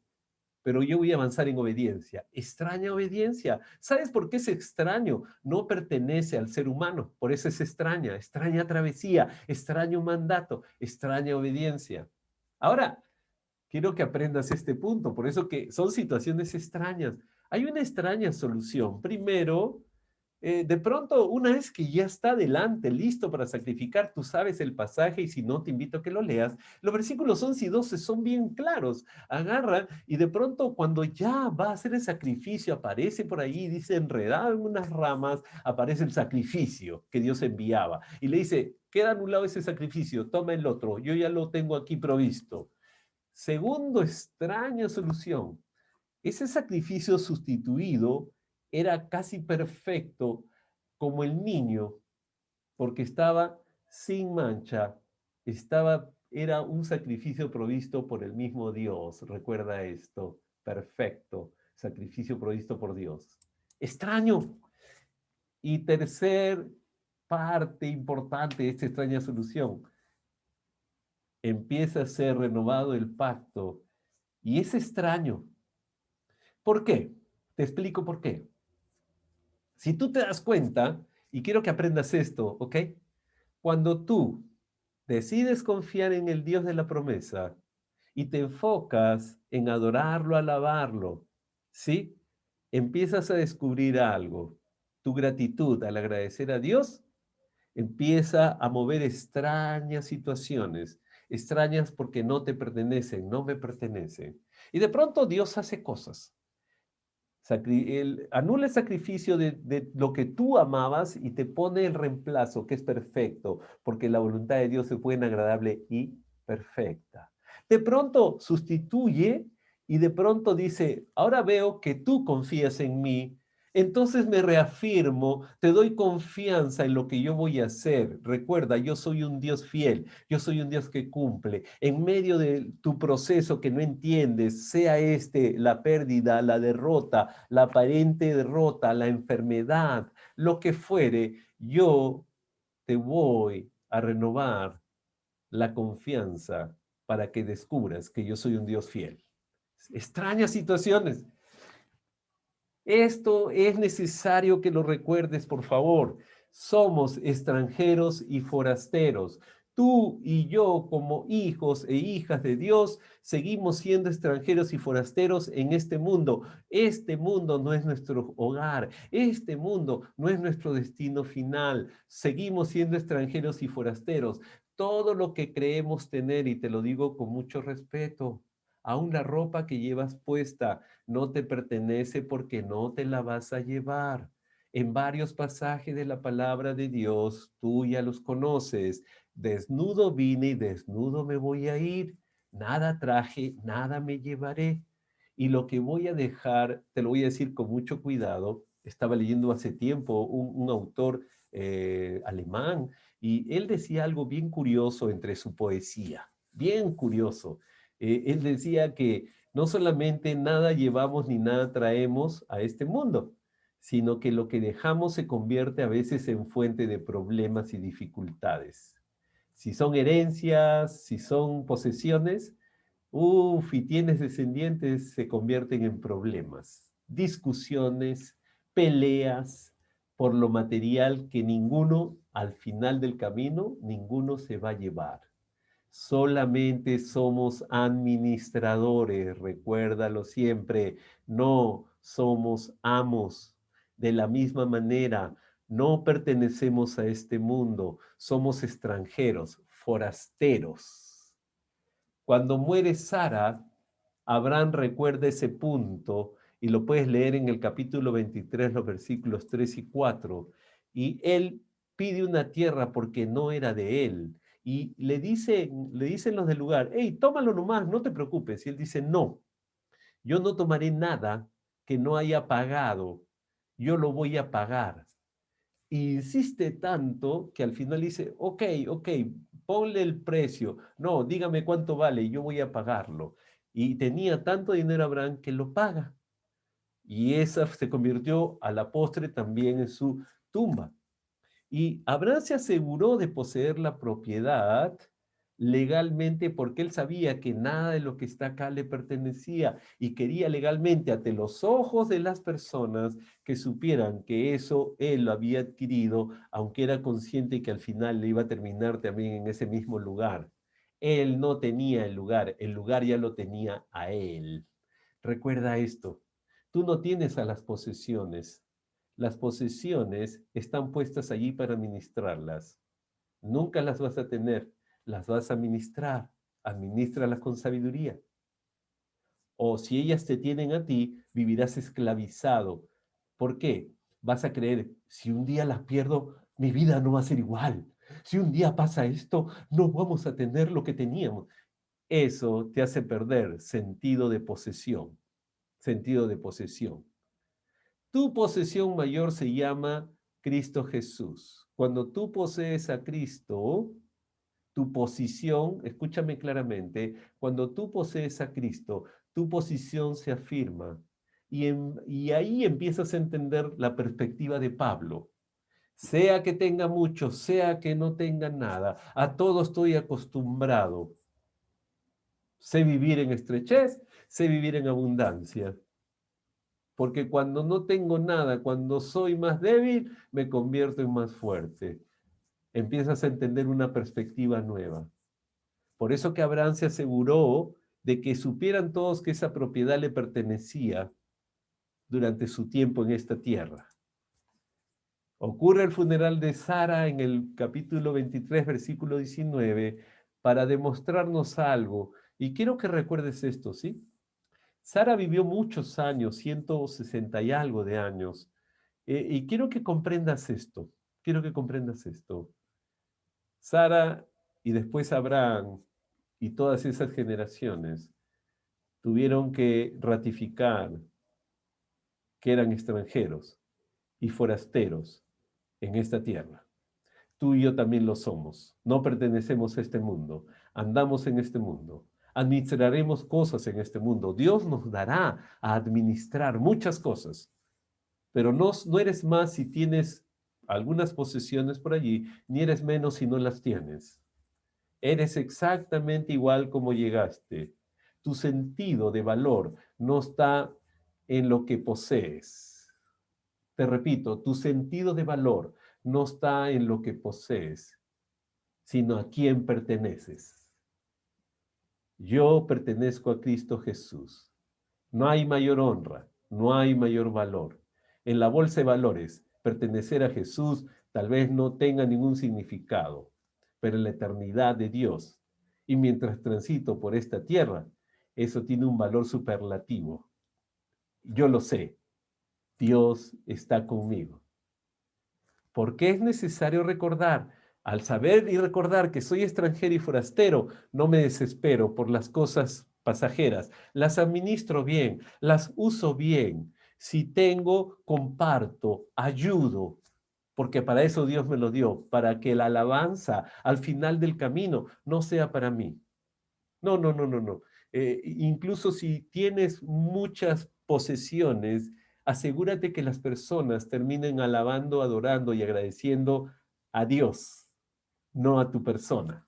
pero yo voy a avanzar en obediencia. Extraña obediencia. ¿Sabes por qué es extraño? No pertenece al ser humano, por eso es extraña, extraña travesía, extraño mandato, extraña obediencia. Ahora, quiero que aprendas este punto, por eso que son situaciones extrañas. Hay una extraña solución. Primero, de pronto, una vez que ya está adelante, listo para sacrificar, tú sabes el pasaje y si no, te invito a que lo leas. Los versículos 11 y 12 son bien claros. Agarra y de pronto cuando ya va a hacer el sacrificio, aparece por ahí, dice enredado en unas ramas, aparece el sacrificio que Dios enviaba. Y le dice, queda anulado ese sacrificio, toma el otro, yo ya lo tengo aquí provisto. Segundo, extraña solución. Ese sacrificio sustituido era casi perfecto como el niño, porque estaba sin mancha, era un sacrificio provisto por el mismo Dios. Recuerda esto, perfecto, sacrificio provisto por Dios. Extraño. Y tercer parte importante de esta extraña solución, empieza a ser renovado el pacto y es extraño. ¿Por qué? Te explico por qué. Si tú te das cuenta, y quiero que aprendas esto, ¿ok? Cuando tú decides confiar en el Dios de la promesa y te enfocas en adorarlo, alabarlo, ¿sí? Empiezas a descubrir algo. Tu gratitud al agradecer a Dios empieza a mover extrañas situaciones, extrañas porque no te pertenecen, no me pertenecen. Y de pronto Dios hace cosas. Anula el sacrificio de lo que tú amabas y te pone el reemplazo, que es perfecto, porque la voluntad de Dios es buena, agradable y perfecta. De pronto sustituye y de pronto dice, ahora veo que tú confías en mí, entonces me reafirmo, te doy confianza en lo que yo voy a hacer. Recuerda, yo soy un Dios fiel, yo soy un Dios que cumple. En medio de tu proceso que no entiendes, sea este la pérdida, la derrota, la aparente derrota, la enfermedad, lo que fuere, yo te voy a renovar la confianza para que descubras que yo soy un Dios fiel. Extrañas situaciones. Esto es necesario que lo recuerdes, por favor. Somos extranjeros y forasteros. Tú y yo, como hijos e hijas de Dios, seguimos siendo extranjeros y forasteros en este mundo. Este mundo no es nuestro hogar. Este mundo no es nuestro destino final. Seguimos siendo extranjeros y forasteros. Todo lo que creemos tener, y te lo digo con mucho respeto, aún la ropa que llevas puesta, no te pertenece porque no te la vas a llevar. En varios pasajes de la palabra de Dios, tú ya los conoces. Desnudo vine y desnudo me voy a ir. Nada traje, nada me llevaré. Y lo que voy a dejar, te lo voy a decir con mucho cuidado. Estaba leyendo hace tiempo un autor alemán y él decía algo bien curioso entre su poesía, bien curioso. Él decía que no solamente nada llevamos ni nada traemos a este mundo, sino que lo que dejamos se convierte a veces en fuente de problemas y dificultades. Si son herencias, si son posesiones, uff, y tienes descendientes, se convierten en problemas, discusiones, peleas por lo material que ninguno, al final del camino, ninguno se va a llevar. Solamente somos administradores, recuérdalo siempre, no somos amos. De la misma manera, no pertenecemos a este mundo, somos extranjeros, forasteros. Cuando muere Sara, Abraham recuerda ese punto y lo puedes leer en el capítulo 23, los versículos 3 y 4. Y él pide una tierra porque no era de él. Y le dicen los del lugar, hey, tómalo nomás, no te preocupes. Y él dice, no, yo no tomaré nada que no haya pagado, yo lo voy a pagar. Y insiste tanto que al final dice, ok, ok, ponle el precio. No, dígame cuánto vale, yo voy a pagarlo. Y tenía tanto dinero Abraham que lo paga. Y esa se convirtió a la postre también en su tumba. Y Abraham se aseguró de poseer la propiedad legalmente porque él sabía que nada de lo que está acá le pertenecía y quería legalmente ante los ojos de las personas que supieran que eso él lo había adquirido, aunque era consciente que al final le iba a terminar también en ese mismo lugar. Él no tenía el lugar ya lo tenía a él. Recuerda esto, tú no tienes a las posesiones están puestas allí para administrarlas. Nunca las vas a tener, las vas a administrar. Administralas con sabiduría. O si ellas te tienen a ti, vivirás esclavizado. ¿Por qué? Vas a creer, si un día las pierdo, mi vida no va a ser igual. Si un día pasa esto, no vamos a tener lo que teníamos. Eso te hace perder sentido de posesión. Sentido de posesión. Tu posesión mayor se llama Cristo Jesús. Cuando tú posees a Cristo, tu posición, escúchame claramente, cuando tú posees a Cristo, tu posición se afirma. Y ahí empiezas a entender la perspectiva de Pablo. Sea que tenga mucho, sea que no tenga nada, a todo estoy acostumbrado. Sé vivir en estrechez, sé vivir en abundancia. Porque cuando no tengo nada, cuando soy más débil, me convierto en más fuerte. Empiezas a entender una perspectiva nueva. Por eso que Abraham se aseguró de que supieran todos que esa propiedad le pertenecía durante su tiempo en esta tierra. Ocurre el funeral de Sara en el capítulo 23, versículo 19, para demostrarnos algo. Y quiero que recuerdes esto, ¿sí? Sara vivió muchos años, 160 y algo de años. Y quiero que comprendas esto. Quiero que comprendas esto. Sara y después Abraham y todas esas generaciones tuvieron que ratificar que eran extranjeros y forasteros en esta tierra. Tú y yo también lo somos. No pertenecemos a este mundo. Andamos en este mundo. Administraremos cosas en este mundo. Dios nos dará a administrar muchas cosas. Pero no eres más si tienes algunas posesiones por allí, ni eres menos si no las tienes. Eres exactamente igual como llegaste. Tu sentido de valor no está en lo que posees. Te repito, tu sentido de valor no está en lo que posees, sino a quién perteneces. Yo pertenezco a Cristo Jesús. No hay mayor honra, no hay mayor valor. En la bolsa de valores, pertenecer a Jesús tal vez no tenga ningún significado, pero en la eternidad de Dios y mientras transito por esta tierra, eso tiene un valor superlativo. Yo lo sé, Dios está conmigo. ¿Por qué es necesario recordar? Al saber y recordar que soy extranjero y forastero, no me desespero por las cosas pasajeras. Las administro bien, las uso bien. Si tengo, comparto, ayudo, porque para eso Dios me lo dio, para que la alabanza al final del camino no sea para mí. No, no, no, no, no. Incluso si tienes muchas posesiones, asegúrate que las personas terminen alabando, adorando y agradeciendo a Dios, no a tu persona.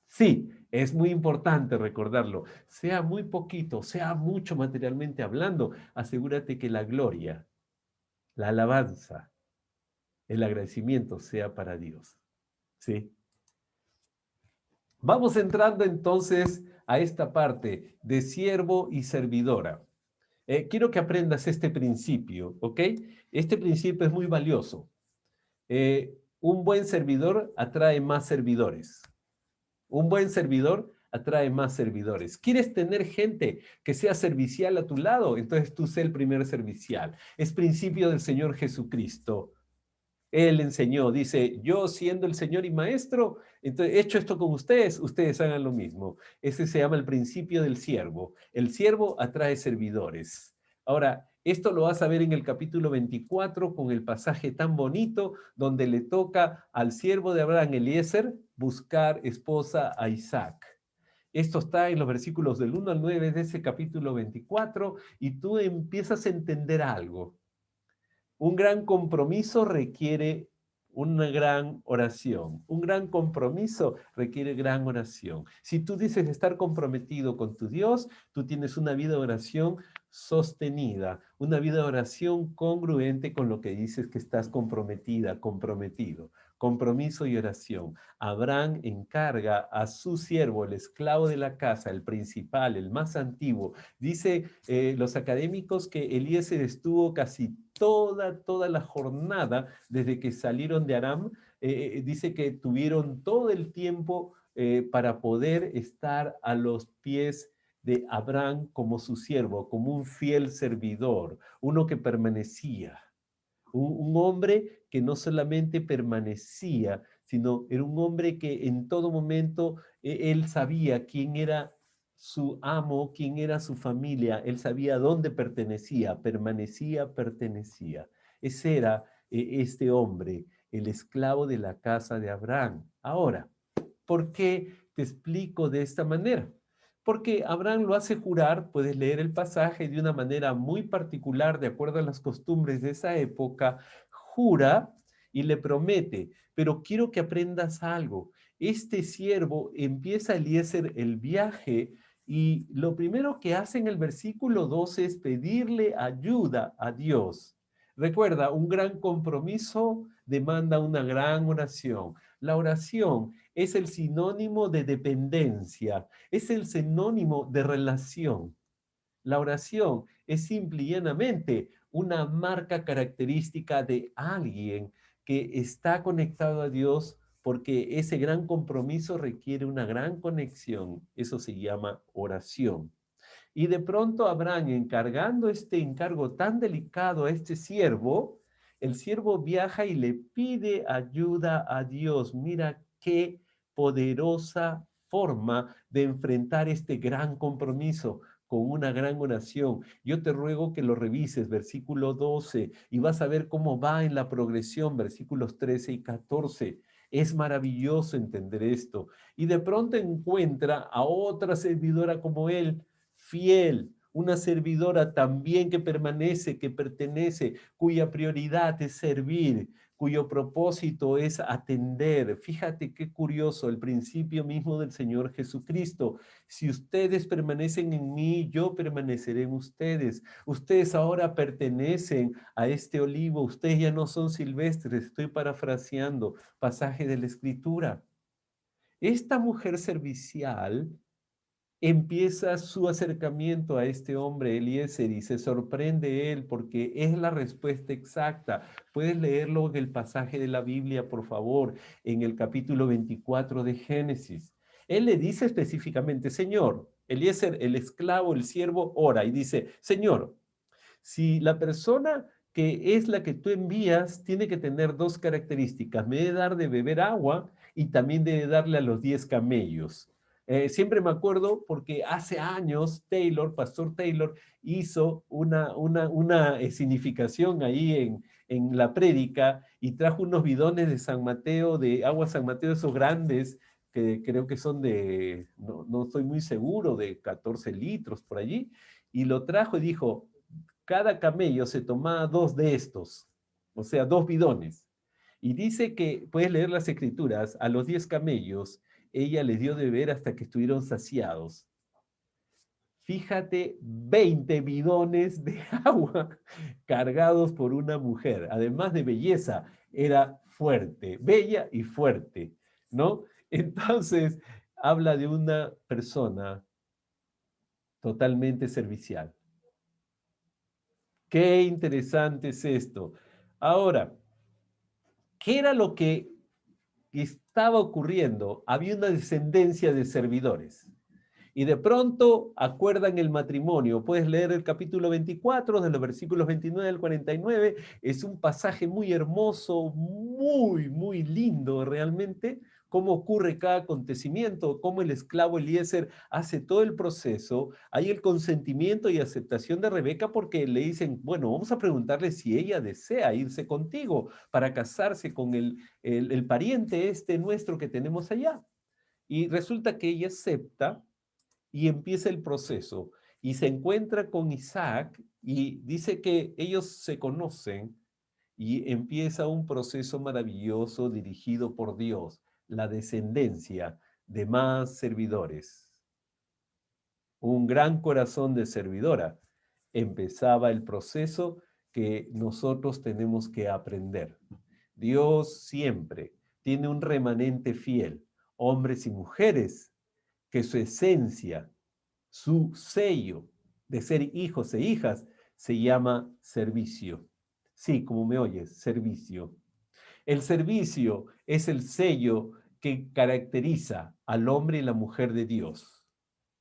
Sí, es muy importante recordarlo. Sea muy poquito, sea mucho materialmente hablando, asegúrate que la gloria, la alabanza, el agradecimiento sea para Dios. ¿Sí? Vamos entrando entonces a esta parte de siervo y servidora. Quiero que aprendas este principio, ¿ok? Este principio es muy valioso. Un buen servidor atrae más servidores. Un buen servidor atrae más servidores. ¿Quieres tener gente que sea servicial a tu lado? Entonces tú sé el primer servicial. Es principio del Señor Jesucristo. Él enseñó, dice, yo siendo el Señor y Maestro, entonces he hecho esto con ustedes, ustedes hagan lo mismo. Ese se llama el principio del siervo. El siervo atrae servidores. Ahora, esto lo vas a ver en el capítulo 24 con el pasaje tan bonito donde le toca al siervo de Abraham, Eliezer, buscar esposa a Isaac. Esto está en los versículos del 1 al 9 de ese capítulo 24 y tú empiezas a entender algo. Un gran compromiso requiere una gran oración. Un gran compromiso requiere gran oración. Si tú dices estar comprometido con tu Dios, tú tienes una vida de oración sostenida, una vida de oración congruente con lo que dices que estás comprometida, comprometido. Compromiso y oración. Abraham encarga a su siervo, el esclavo de la casa, el principal, el más antiguo. Dice los académicos que Eliezer estuvo casi toda la jornada desde que salieron de Aram. Dice que tuvieron todo el tiempo para poder estar a los pies de Abraham como su siervo, como un fiel servidor, uno que permanecía. Un hombre que no solamente permanecía, sino era un hombre que en todo momento él sabía quién era su amo, quién era su familia, él sabía dónde pertenecía, permanecía, pertenecía. Ese era este hombre, el esclavo de la casa de Abraham. Ahora, ¿por qué te explico de esta manera? Porque Abraham lo hace jurar, puedes leer el pasaje de una manera muy particular, de acuerdo a las costumbres de esa época, jura y le promete, pero quiero que aprendas algo. Este siervo empieza Eliezer el viaje y lo primero que hace en el versículo 12 es pedirle ayuda a Dios. Recuerda, un gran compromiso demanda una gran oración. La oración es el sinónimo de dependencia, es el sinónimo de relación. La oración es simple y llanamente una marca característica de alguien que está conectado a Dios porque ese gran compromiso requiere una gran conexión. Eso se llama oración. Y de pronto Abraham, encargando este encargo tan delicado a este siervo, el siervo viaja y le pide ayuda a Dios. Mira qué poderosa forma de enfrentar este gran compromiso con una gran oración. Yo te ruego que lo revises, versículo 12, y vas a ver cómo va en la progresión, versículos 13 y 14. Es maravilloso entender esto. Y de pronto encuentra a otra servidora como él, fiel, una servidora también que permanece, que pertenece, cuya prioridad es servir, cuyo propósito es atender. Fíjate qué curioso, el principio mismo del Señor Jesucristo. Si ustedes permanecen en mí, yo permaneceré en ustedes. Ustedes ahora pertenecen a este olivo, ustedes ya no son silvestres, estoy parafraseando pasaje de la Escritura. Esta mujer servicial empieza su acercamiento a este hombre, Eliezer, y se sorprende él porque es la respuesta exacta. Puedes leerlo en el pasaje de la Biblia, por favor, en el capítulo 24 de Génesis. Él le dice específicamente, Señor, Eliezer, el esclavo, el siervo, ora y dice, Señor, si la persona que es la que tú envías tiene que tener dos características, me debe dar de beber agua y también debe darle a los 10 camellos. Siempre me acuerdo porque hace años Pastor Taylor, hizo una significación ahí en la prédica y trajo unos bidones de San Mateo, de agua San Mateo, esos grandes, que creo que son no estoy muy seguro, de 14 litros por allí, y lo trajo y dijo, cada camello se tomaba dos de estos, o sea, dos bidones. Y dice que, puedes leer las escrituras, a los 10 camellos ella les dio de beber hasta que estuvieron saciados. Fíjate, 20 bidones de agua cargados por una mujer. Además de belleza, era fuerte, bella y fuerte, ¿no? Entonces, habla de una persona totalmente servicial. Qué interesante es esto. Ahora, ¿qué era lo que estaba ocurriendo? Había una descendencia de servidores. Y de pronto acuerdan el matrimonio. Puedes leer el capítulo 24, de los versículos 29 al 49. Es un pasaje muy hermoso, muy, muy lindo realmente, cómo ocurre cada acontecimiento, cómo el esclavo Eliezer hace todo el proceso. Hay el consentimiento y aceptación de Rebeca porque le dicen, bueno, vamos a preguntarle si ella desea irse contigo para casarse con el pariente este nuestro que tenemos allá. Y resulta que ella acepta y empieza el proceso y se encuentra con Isaac y dice que ellos se conocen y empieza un proceso maravilloso dirigido por Dios, la descendencia de más servidores. Un gran corazón de servidora. Empezaba el proceso que nosotros tenemos que aprender. Dios siempre tiene un remanente fiel, hombres y mujeres, que su esencia, su sello de ser hijos e hijas se llama servicio. Sí, como me oyes, servicio. El servicio es el sello que caracteriza al hombre y la mujer de Dios,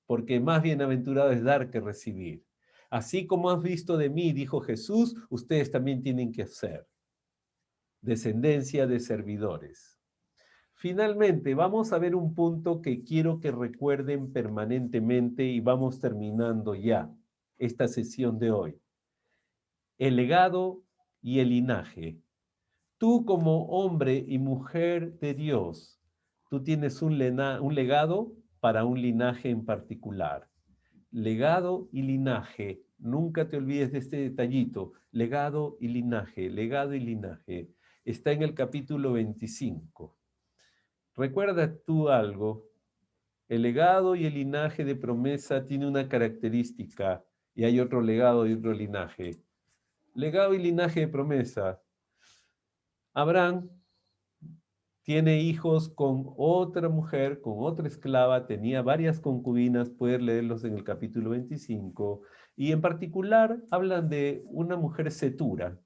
porque más bienaventurado es dar que recibir. Así como has visto de mí, dijo Jesús, ustedes también tienen que hacer. Descendencia de servidores. Finalmente, vamos a ver un punto que quiero que recuerden permanentemente y vamos terminando ya esta sesión de hoy. El legado y el linaje. Tú como hombre y mujer de Dios, tú tienes un legado para un linaje en particular. Legado y linaje. Nunca te olvides de este detallito. Legado y linaje, legado y linaje. Está en el capítulo 25. Recuerda tú algo, el legado y el linaje de promesa tiene una característica y hay otro legado y otro linaje. Legado y linaje de promesa. Abraham tiene hijos con otra mujer, con otra esclava, tenía varias concubinas, puedes leerlos en el capítulo 25, y en particular hablan de una mujer Cetura,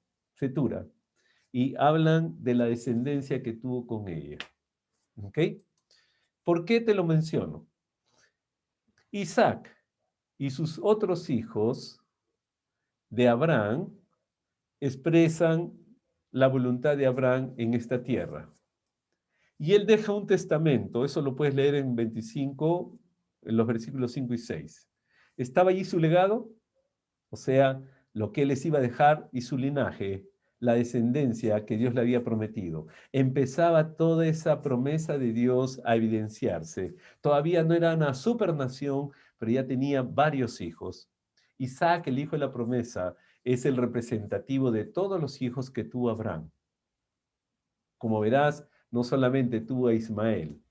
y hablan de la descendencia que tuvo con ella. ¿Ok? ¿Por qué te lo menciono? Isaac y sus otros hijos de Abraham expresan la voluntad de Abraham en esta tierra. Y él deja un testamento, eso lo puedes leer en 25, en los versículos 5 y 6. ¿Estaba allí su legado? O sea, lo que él les iba a dejar y su linaje, la descendencia que Dios le había prometido. Empezaba toda esa promesa de Dios a evidenciarse. Todavía no era una supernación, pero ya tenía varios hijos. Isaac, el hijo de la promesa, es el representativo de todos los hijos que tuvo Abraham. Como verás, no solamente tuvo a Ismael.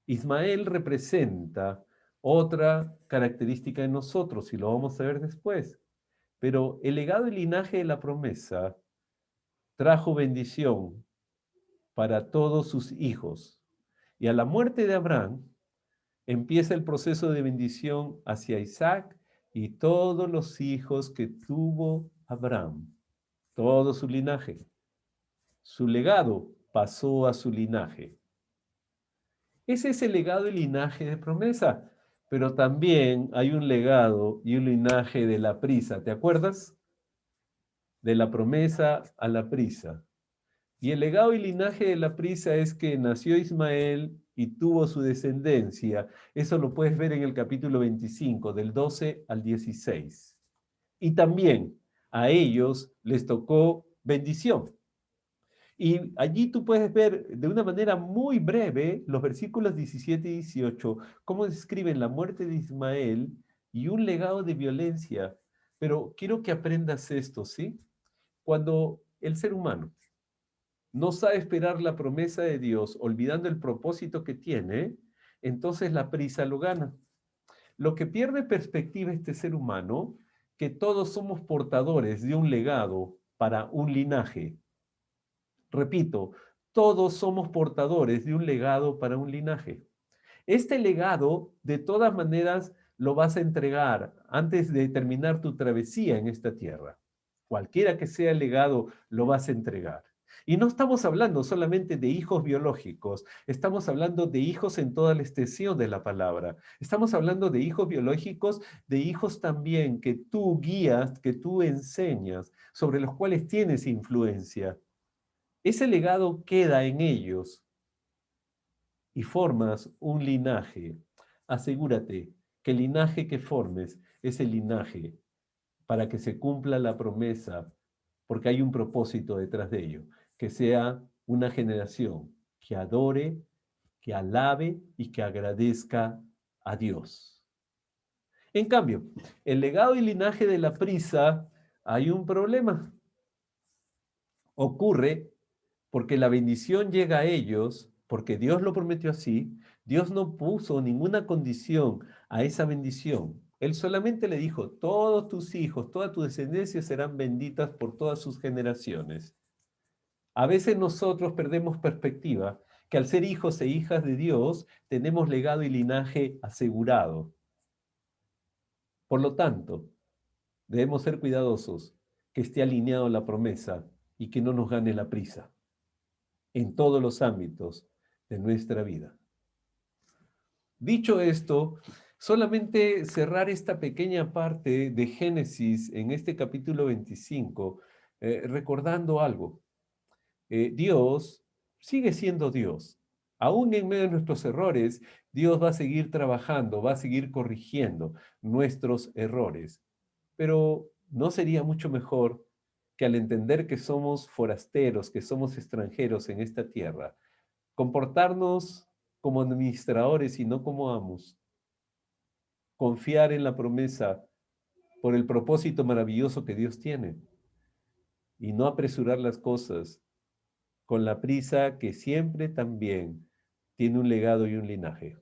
Ismael representa otra característica en nosotros y lo vamos a ver después. Pero el legado y linaje de la promesa trajo bendición para todos sus hijos. Y a la muerte de Abraham empieza el proceso de bendición hacia Isaac y todos los hijos que tuvo Abraham, todo su linaje. Su legado pasó a su linaje. Ese es el legado y linaje de promesa, pero también hay un legado y un linaje de la prisa, ¿te acuerdas? De la promesa a la prisa. Y el legado y linaje de la prisa es que nació Ismael y tuvo su descendencia. Eso lo puedes ver en el capítulo 25, del 12 al 16. Y también a ellos les tocó bendición. Y allí tú puedes ver de una manera muy breve los versículos 17 y 18, cómo describen la muerte de Ismael y un legado de violencia. Pero quiero que aprendas esto, ¿sí? Cuando el ser humano no sabe esperar la promesa de Dios, olvidando el propósito que tiene, entonces la prisa lo gana. Lo que pierde perspectiva este ser humano, que todos somos portadores de un legado para un linaje. Repito, todos somos portadores de un legado para un linaje. Este legado, de todas maneras, lo vas a entregar antes de terminar tu travesía en esta tierra. Cualquiera que sea el legado, lo vas a entregar. Y no estamos hablando solamente de hijos biológicos, estamos hablando de hijos en toda la extensión de la palabra. Estamos hablando de hijos biológicos, de hijos también que tú guías, que tú enseñas, sobre los cuales tienes influencia. Ese legado queda en ellos y formas un linaje. Asegúrate que el linaje que formes es el linaje para que se cumpla la promesa, porque hay un propósito detrás de ello, que sea una generación que adore, que alabe y que agradezca a Dios. En cambio, el legado y linaje de la prisa, hay un problema. Ocurre porque la bendición llega a ellos, porque Dios lo prometió así. Dios no puso ninguna condición a esa bendición. Él solamente le dijo, todos tus hijos, toda tu descendencia serán benditas por todas sus generaciones. A veces nosotros perdemos perspectiva que al ser hijos e hijas de Dios, tenemos legado y linaje asegurado. Por lo tanto, debemos ser cuidadosos que esté alineado la promesa y que no nos gane la prisa en todos los ámbitos de nuestra vida. Dicho esto, solamente cerrar esta pequeña parte de Génesis en este capítulo 25, recordando algo. Dios sigue siendo Dios. Aún en medio de nuestros errores, Dios va a seguir trabajando, va a seguir corrigiendo nuestros errores. Pero ¿no sería mucho mejor que al entender que somos forasteros, que somos extranjeros en esta tierra, comportarnos como administradores y no como amos, confiar en la promesa por el propósito maravilloso que Dios tiene y no apresurar las cosas con la prisa que siempre también tiene un legado y un linaje?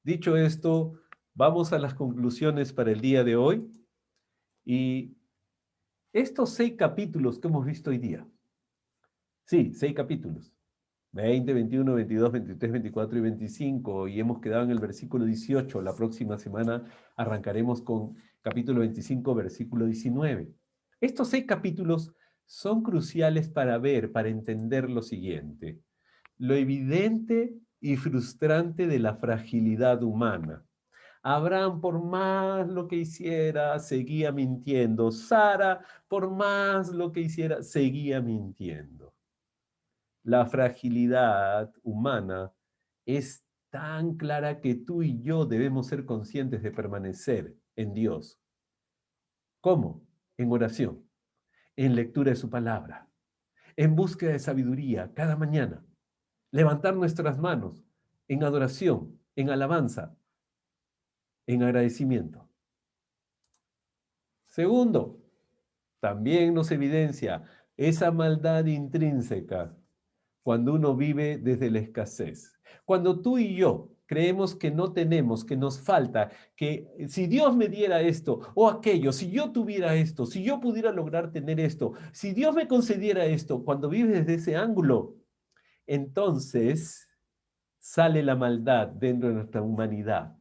Dicho esto, vamos a las conclusiones para el día de hoy y estos 6 capítulos que hemos visto hoy día. Sí, 6 capítulos. 20, 21, 22, 23, 24 y 25, y hemos quedado en el versículo 18. La próxima semana arrancaremos con capítulo 25, versículo 19. Estos 6 capítulos son cruciales para ver, para entender lo siguiente: lo evidente y frustrante de la fragilidad humana. Abraham, por más lo que hiciera, seguía mintiendo. Sara, por más lo que hiciera, seguía mintiendo. La fragilidad humana es tan clara que tú y yo debemos ser conscientes de permanecer en Dios. ¿Cómo? En oración, en lectura de su palabra, en búsqueda de sabiduría cada mañana, levantar nuestras manos en adoración, en alabanza, en agradecimiento. Segundo, también nos evidencia esa maldad intrínseca cuando uno vive desde la escasez. Cuando tú y yo creemos que no tenemos, que nos falta, que si Dios me diera esto o aquello, si yo tuviera esto, si yo pudiera lograr tener esto, si Dios me concediera esto, cuando vives desde ese ángulo, entonces sale la maldad dentro de nuestra humanidad.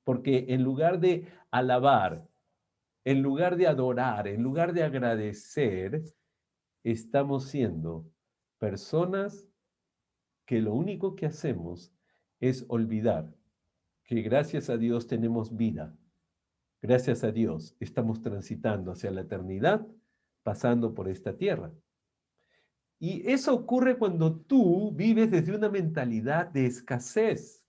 Porque en lugar de alabar, en lugar de adorar, en lugar de agradecer, estamos siendo personas que lo único que hacemos es olvidar que gracias a Dios tenemos vida. Gracias a Dios estamos transitando hacia la eternidad, pasando por esta tierra. Y eso ocurre cuando tú vives desde una mentalidad de escasez.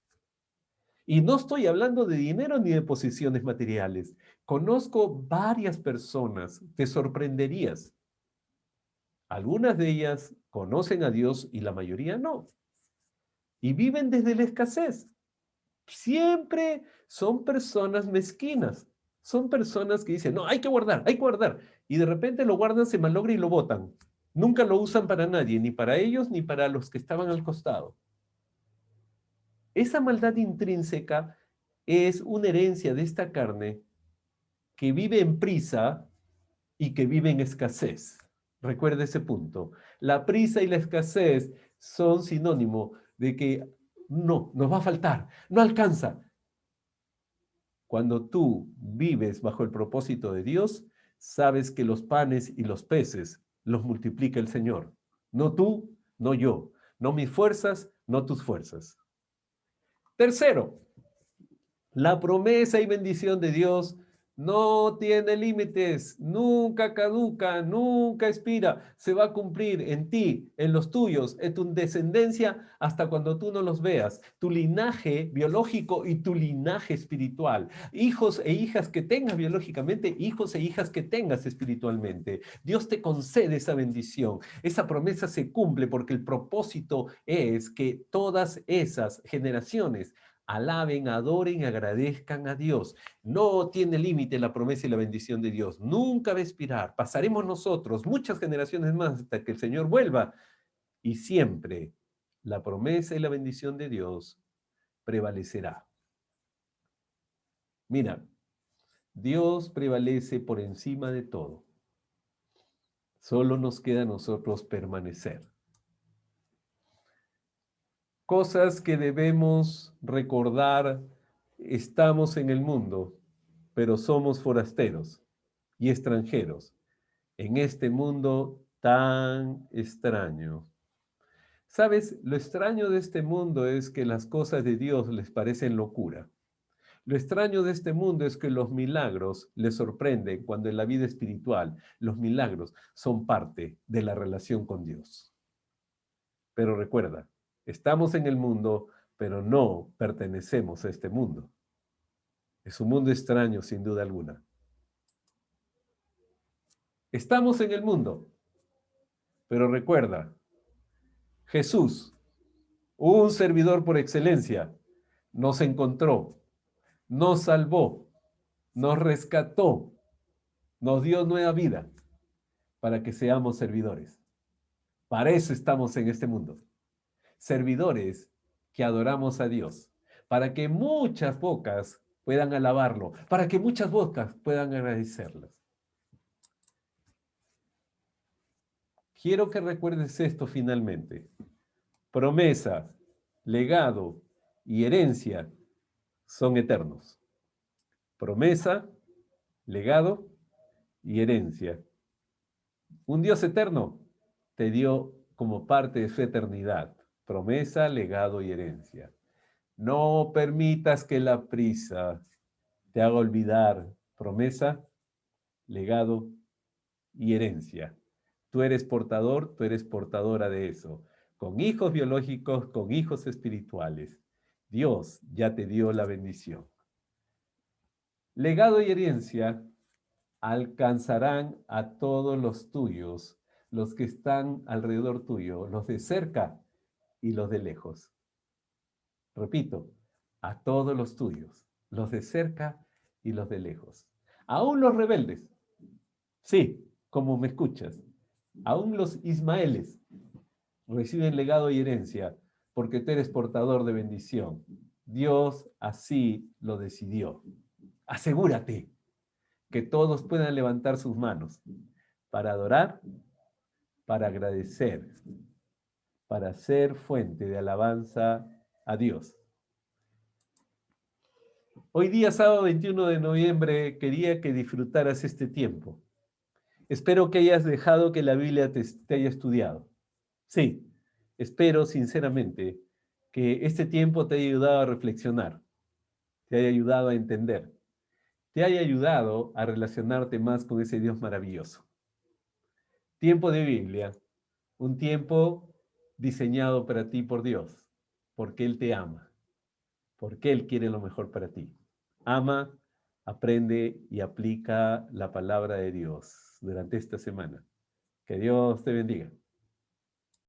Y no estoy hablando de dinero ni de posiciones materiales. Conozco varias personas, te sorprenderías. Algunas de ellas conocen a Dios y la mayoría no. Y viven desde la escasez. Siempre son personas mezquinas. Son personas que dicen, no, hay que guardar, hay que guardar. Y de repente lo guardan, se malogra y lo botan. Nunca lo usan para nadie, ni para ellos, ni para los que estaban al costado. Esa maldad intrínseca es una herencia de esta carne que vive en prisa y que vive en escasez. Recuerda ese punto. La prisa y la escasez son sinónimo de que no, nos va a faltar, no alcanza. Cuando tú vives bajo el propósito de Dios, sabes que los panes y los peces los multiplica el Señor. No tú, no yo. No mis fuerzas, no tus fuerzas. Tercero, la promesa y bendición de Dios no tiene límites, nunca caduca, nunca expira. Se va a cumplir en ti, en los tuyos, en tu descendencia, hasta cuando tú no los veas. Tu linaje biológico y tu linaje espiritual. Hijos e hijas que tengas biológicamente, hijos e hijas que tengas espiritualmente. Dios te concede esa bendición. Esa promesa se cumple porque el propósito es que todas esas generaciones alaben, adoren y agradezcan a Dios. No tiene límite la promesa y la bendición de Dios. Nunca va a expirar. Pasaremos nosotros muchas generaciones más hasta que el Señor vuelva. Y siempre la promesa y la bendición de Dios prevalecerá. Mira, Dios prevalece por encima de todo. Solo nos queda a nosotros permanecer. Cosas que debemos recordar: estamos en el mundo, pero somos forasteros y extranjeros en este mundo tan extraño. ¿Sabes? Lo extraño de este mundo es que las cosas de Dios les parecen locura. Lo extraño de este mundo es que los milagros les sorprenden cuando en la vida espiritual los milagros son parte de la relación con Dios. Pero recuerda, estamos en el mundo, pero no pertenecemos a este mundo. Es un mundo extraño, sin duda alguna. Estamos en el mundo, pero recuerda, Jesús, un servidor por excelencia, nos encontró, nos salvó, nos rescató, nos dio nueva vida para que seamos servidores. Para eso estamos en este mundo. Servidores que adoramos a Dios, para que muchas bocas puedan alabarlo, para que muchas bocas puedan agradecerlas. Quiero que recuerdes esto finalmente. Promesa, legado y herencia son eternos. Promesa, legado y herencia. Un Dios eterno te dio como parte de su eternidad. Promesa, legado y herencia. No permitas que la prisa te haga olvidar promesa, legado y herencia. Tú eres portador, tú eres portadora de eso. Con hijos biológicos, con hijos espirituales. Dios ya te dio la bendición. Legado y herencia alcanzarán a todos los tuyos, los que están alrededor tuyo, los de cerca y los de lejos. Repito, a todos los tuyos, los de cerca y los de lejos. Aún los rebeldes, sí, como me escuchas, aún los ismaeles reciben legado y herencia porque tú eres portador de bendición. Dios así lo decidió. Asegúrate que todos puedan levantar sus manos para adorar, para agradecer, para ser fuente de alabanza a Dios. Hoy día, sábado 21 de noviembre, quería que disfrutaras este tiempo. Espero que hayas dejado que la Biblia te haya estudiado. Sí, espero sinceramente que este tiempo te haya ayudado a reflexionar, te haya ayudado a entender, te haya ayudado a relacionarte más con ese Dios maravilloso. Tiempo de Biblia, un tiempo diseñado para ti por Dios, porque Él te ama, porque Él quiere lo mejor para ti. Ama, aprende y aplica la palabra de Dios durante esta semana. Que Dios te bendiga.